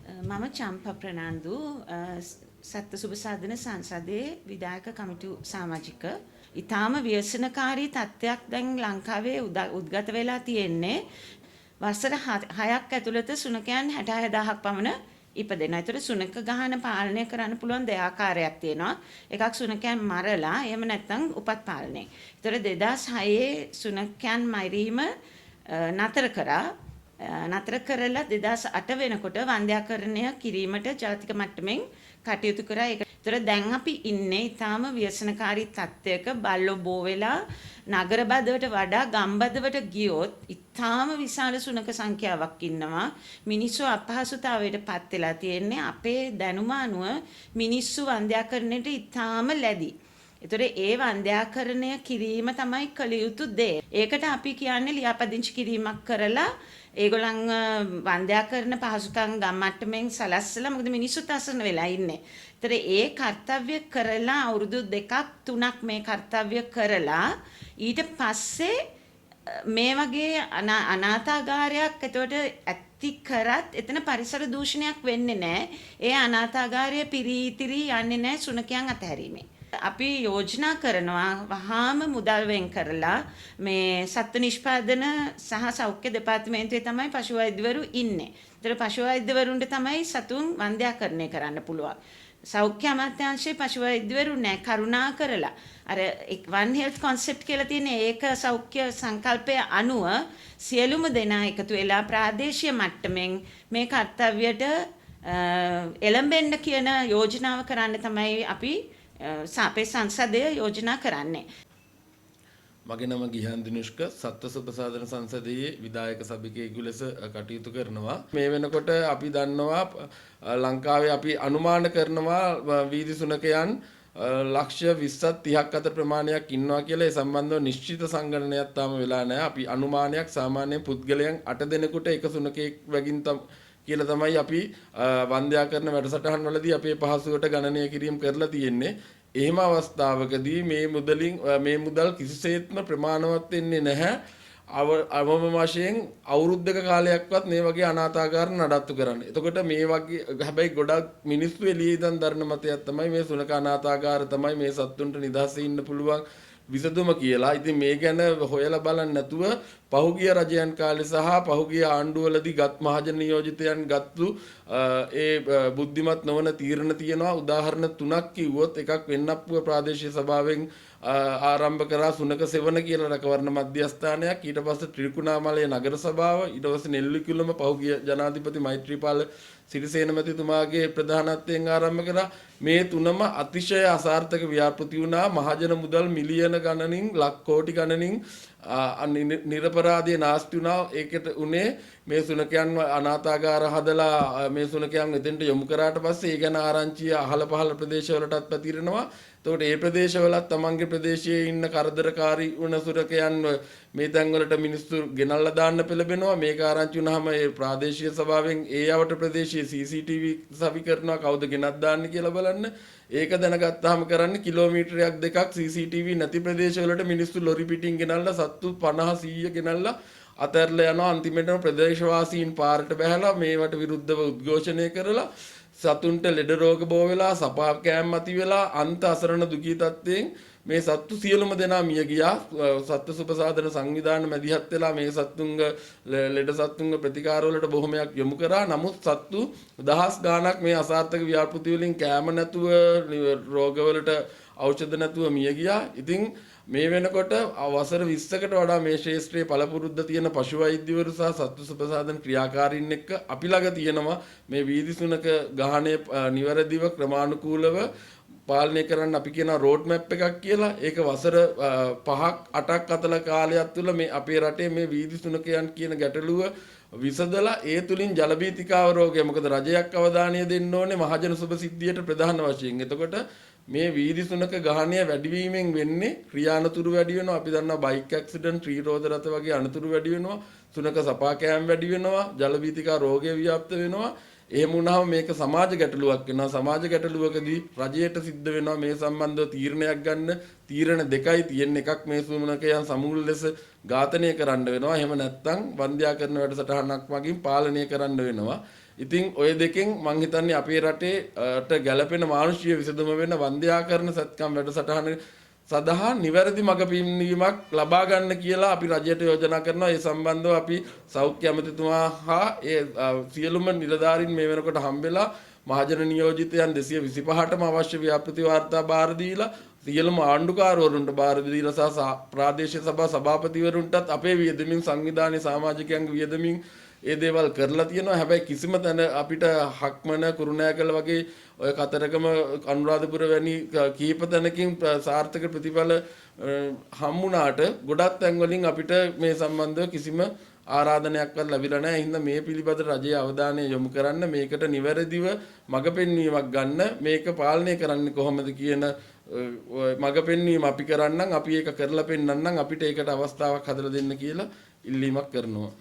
මම චම්පා ප්‍රනාන්දු සත්ත්ව සුබ සාධන සංසදයේ විධායක කමිටු සමාජික. ඊටාම ව්‍යසනකාරී තත්ත්වයක් දැන් ලංකාවේ උද්ගත වෙලා තියෙන්නේ. වසර 6ක් ඇතුළත සුනකයන් 66000ක් පමණ ඉපදෙනවා. ඒතර සුනක ගහන පාලනය කරන්න පුළුවන් දෙආකාරයක් තියෙනවා. එකක් සුනකයන් මරලා එහෙම නැත්නම් උපත් පාලනය. ඒතර 2006 සුනකයන් මරීම නතර කරා. නතර කරලා 2008 වෙනකොට වන්ද්‍යාකරණය කිරීමට ජාතික මට්ටමින් කටයුතු කරා. ඒතර දැන් අපි ඉන්නේ ඊටාම ව්‍යසනකාරී තත්ත්වයක. බල්ලෝ බෝ වෙලා නගර බදවට වඩා ගම් බදවට ගියොත් ඊටාම විශාල සුනක සංඛ්‍යාවක් ඉන්නවා. මිනිස්සු අපහසුතාවයට පත් වෙලා තියෙන්නේ. අපේ දැනුම අනුව මිනිස්සු වන්ද්‍යාකරණයට ඊටාම ලැබි. ඒතර ඒ වන්ද්‍යාකරණය කිරීම තමයි කළ යුතු දේ. ඒකට අපි කියන්නේ ලියාපදිංචි කිරීමක් කරලා ඒගොල්ලන් වන්ද්‍යාකරණ පහසුකම් ගම් මට්ටමින් සලස්සලා මොකද මිනිස්සුත් අසරණ වෙලා ඉන්නේ. ඒතර ඒ කාර්යය කරලා අවුරුදු 2ක් 3ක් මේ කාර්යය කරලා ඊට පස්සේ මේ වගේ අනාථාගාරයක් එතකොට ඇති කරත් එතන පරිසර දූෂණයක් වෙන්නේ නැහැ. ඒ අනාථාගාරය පිරී යන්නේ නැහැ සුනකයන් අතහැරීමෙන්. අපි යෝජනා කරනවා වහාම මුදල් වෙන් කරලා මේ සත්ත්ව නිෂ්පාදන සහ සෞඛ්‍ය දෙපාර්තමේන්තුවේ තමයි පශු වෛද්‍යවරු ඉන්නේ. ඒතර පශු වෛද්‍යවරුන්ට තමයි සතුන් වන්ද්‍යාකරණය කරන්න පුළුවන්. සෞඛ්‍ය අමාත්‍යාංශයේ පශු වෛද්‍යවරු නැහැ. කරුණා කරලා අර One Health concept කියලා තියෙන ඒක සෞඛ්‍ය සංකල්පය අනුව සියලුම දෙනා එකතු වෙලා ප්‍රාදේශීය මට්ටමින් මේ කාර්යයට එළඹෙන්න කියන යෝජනාව කරන්න තමයි අපි අපේ සංසදය යෝජනා කරන්නේ. මගේ නම ගිහන් දිනුෂ්ක සත්ත්ව සුබසාධන සංසදයේ විධායක සභිකයෙකු ලෙස කටයුතු කරනවා. මේ වෙනකොට අපි දන්නවා ලංකාවේ අපි අනුමාන කරනවා වීදි සුනකයන් ලක්ෂ 20ක් 30ක් අතර ප්‍රමාණයක් ඉන්නවා කියලා. ඒ සම්බන්ධව නිශ්චිත සංගණනයක් තාම වෙලා නැහැ. අපි අනුමානයක් සාමාන්‍ය පුද්ගලයන් 8 දෙනෙකුට එක සුනකෙක් වගින් කියලා තමයි අපි වන්ද්‍යාකරණ වැඩසටහන් වලදී අපේ පහසුවට ගණනය කිරීම කරලා තියෙන්නේ. එහෙම අවස්ථාවකදී මේ මුදල් කිසිසේත්ම ප්‍රමාණවත් වෙන්නේ නැහැ. අවම වශයෙන් අවුරුද්දක කාලයක්වත් මේ වගේ අනාථාගාර නඩත්තු කරන්න. එතකොට මේ වගේ හැබැයි ගොඩක් මිනිස්සු එළියේ ඉඳන් දරන මතයක් තමයි මේ සුනක අනාථාගාර තමයි මේ සත්තුන්ට නිදහසේ ඉන්න පුළුවන් විසඳුම කියලා. ඉතින් මේ ගැන හොයලා බලන්න නැතුව පහුගිය රජයන් කාලේ සහ පහුගිය ආණ්ඩුවලදී ගත් මහජන නියෝජිතයන් ගත්තු ඒ බුද්ධිමත් නොවන තීරණ තියෙනවා. උදාහරණ 3ක් කිව්වොත් එකක් වෙන්නප්පුව ප්‍රාදේශීය සභාවෙන් ආරම්භ කරා සුනක සෙවණ කියලා රැකවරණ මධ්‍යස්ථානයක්. ඊට පස්සේ ත්‍රිකුණාමලයේ නගර සභාව, ඊට පස්සේ නෙල්ලිකුලම පහුගිය ජනාධිපති මෛත්‍රීපාල සිරිසේන මැතිතුමාගේ ප්‍රධානත්වයෙන් ආරම්භ කරා. මේ තුනම අතිශය අසාර්ථක ව්‍යාපෘති වුණා. මහජන මුදල් මිලියන ගණනින් කෝටි ගණනින් නිරපරාධයේ නාස්ති වුණා. ඒකට උනේ මේ සුනකයන් අනාථාගාර හදලා මේ සුනකයන් එතෙන්ට යොමු කරාට පස්සේ ඒ ගැන ආරංචිය අහල පහල ප්‍රදේශවලටත් පැතිරෙනවා. එතකොට ඒ ප්‍රදේශවලත් තමන්ගේ ප්‍රදේශයේ ඉන්න කරදරකාරී වුණ සුනකයන් මේ තැන්වලට මිනිස්සු ගෙනල්ලා දාන්න පෙළඹෙනවා. මේක ආරංචි වුණාම ඒ ප්‍රාදේශීය සභාවෙන් ඒ යවට ප්‍රදේශයේ CCTV සවි කරනවා කවුද ගෙනත් දාන්නේ කියලා බලන්න. ඒක දැනගත්තාම කරන්නේ කිලෝමීටරයක් දෙකක් CCTV නැති ප්‍රදේශවලට මිනිස්සු ලොරි පිටින් ගෙනල්ලා සත්තු 50 100 ගෙනල්ලා අතහැරලා යනවා. අන්තිමටම ප්‍රදේශවාසීන් පාරට බැහැලා මේවට විරුද්ධව උද්ඝෝෂණය කරලා සතුන්ට ලෙඩ රෝග බෝ වෙලා සපා කෑම් ඇති වෙලා අන්ත අසරණ දුකී තත්ත්වයෙන් මේ සත්තු සියලුම දෙනා මිය ගියා. සත්ත්ව සුබසාධන සංවිධාන මැදිහත් වෙලා මේ සත්තුන්ගේ ලෙඩ සත්තුන්ගේ ප්‍රතිකාර වලට බොහොමයක් යොමු කරා. නමුත් සත්තු දහස් ගාණක් මේ අසාර්ථක ව්‍යාපෘති වලින් කෑම නැතුව රෝග වලට ඖෂධ නැතුව මිය ගියා. ඉතින් මේ වෙනකොට වසර 20කට වඩා මේ ශාස්ත්‍රයේ පළපුරුද්ද තියෙන පශු වෛද්‍යවරු සහ සත්ත්ව සුබසාධන ක්‍රියාකාරීන් එක්ක අපි ළඟ තියෙනවා මේ වීදි සුනක ගහණය නිවැරදිව ක්‍රමානුකූලව පාලනය කරන්න අපි කියන රෝඩ් මැප් එකක් කියලා. ඒක වසර 5ක් 8ක් අතර කාලයක් තුළ මේ අපේ රටේ මේ වීදි සුනකයන් කියන ගැටලුව විසඳලා ඒ තුලින් ජලබීතිකාව රෝගය මොකද රජයක් අවධානය දෙන්න ඕනේ මහජන සුබ සිද්ධියට ප්‍රධාන වශයෙන්. එතකොට මේ වීදි සුනක ගහණය වැඩිවීමෙන් වෙන්නේ ක්‍රියානතුරු වැඩි වෙනවා. අපි දන්නවා බයික් ඇක්සිඩන්ට්, ත්‍රී රෝද රථ වගේ අනතුරු වැඩි වෙනවා. සුනක සපා කෑම වැඩි වෙනවා. ජලබීතිකා රෝගය ව්‍යාප්ත වෙනවා. එහෙම වුණාම මේක සමාජ ගැටලුවක් වෙනවා. සමාජ ගැටලුවකදී රජයට සිද්ධ වෙනවා මේ සම්බන්ධව තීරණයක් ගන්න. තීරණ දෙකයි තියෙන්නේ. එකක් මේ සුනකයන් සමූල ලෙස ඝාතනය කරන්න වෙනවා. එහෙම නැත්නම් වන්ද්‍යාකරණ වැඩසටහනක් මගින් පාලනය කරන්න වෙනවා. ඉතින් ඔය දෙකෙන් මං හිතන්නේ අපේ රටේට ගැළපෙන මානුෂීය විසඳුම වෙන වන්දනාකරණ සත්කම් වැඩසටහන සඳහා නිවැරදි මඟ පෙන්වීමක් ලබා ගන්න කියලා අපි රජයට යෝජනා කරනවා. ඒ සම්බන්ධව අපි සෞඛ්‍ය අමාත්‍යතුමා හා ඒ සියලුම නිලධාරීන් මේ වෙනකොට හම්බෙලා මහජන නියෝජිතයන් 225ටම අවශ්‍ය ව්‍යාපෘති වාර්තා බාර දීලා සියලුම ආණ්ඩුකාරවරුන්ට බාර දීලා සහ ප්‍රාදේශීය සභා සභාපතිවරුන්ටත් අපේ වියදමින් සංවිධානයේ සමාජිකයන්ගේ වියදමින් ඒ දේවල් කරලා තියෙනවා. හැබැයි කිසිම තැන අපිට හක්මන කුරුණෑගල වගේ ඔය කතරගම අනුරාධපුර වැනි කීප තැනකින් සාර්ථක ප්‍රතිඵල හම්බුණාට ගොඩක් තැන් වලින් අපිට මේ සම්බන්ධව කිසිම ආරාධනයක්වත් ලැබිලා නැහැ. හින්දා මේ පිළිබඳ රජයේ අවධානය යොමු කරන්න, මේකට නිවැරදිව මඟ පෙන්වීමක් ගන්න, මේක පාලනය කරන්නේ කොහොමද කියන මඟ පෙන්වීම අපි කරන්නම්, අපි ඒක කරලා පෙන්නන්නම්, අපිට ඒකට අවස්ථාවක් හදලා දෙන්න කියලා ඉල්ලීමක් කරනවා.